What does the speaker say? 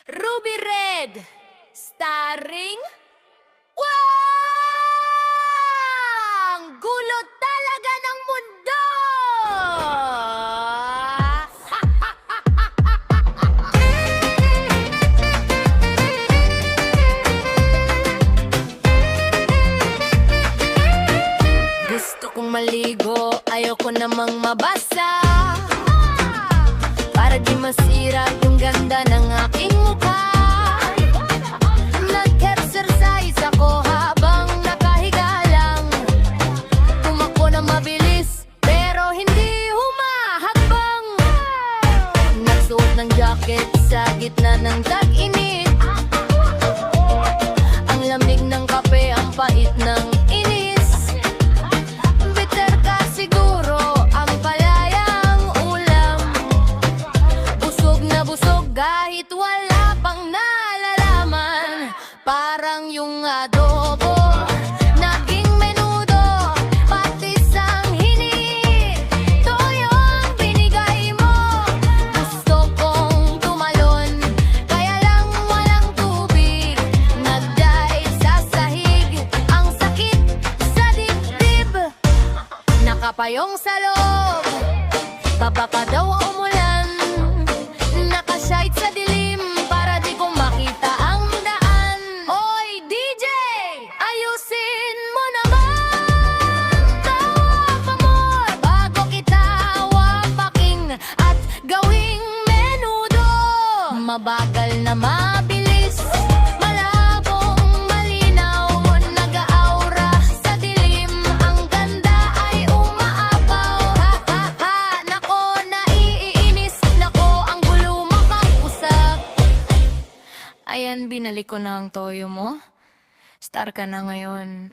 Ruby Red, starring Wang! Gulo talaga ng mundo! Gusto kong maligo, ayoko namang mabasa, para di masira yung ganda ng aking mukha. Nag-exercise ako habang nakahiga lang. Tumakbo na mabilis, pero hindi humahakbang. Nagsuot ng jacket sa gitna ng tag-init. Ang lamig ng kape, ang pait ng inis. Bitter ka siguro, ang palayang ulam. Busog na busog kahit wala pang nalalaman. Parang yung adobo naging menudo, patis ang hini, toyo ang binigay mo. Gusto kong tumalon, kaya lang walang tubig. Nag-dive sa sahig, ang sakit sa dibdib. Nakapayong sa loob, babaka daw umulan. Nakashite sa dilim para di ko makita ang daan. Oy DJ, ayusin mo naman to, amor, bago kita wapaking at gawing menudo. Mabagal na mabilis, malabong malinaw, nag-aura sa dilim. Ang ganda ay umaapaw. Ha ha ha, nako naiinis, nako ang gulo makapusap. Ayan, binalik ko na ang toyo mo. Star ka na ngayon.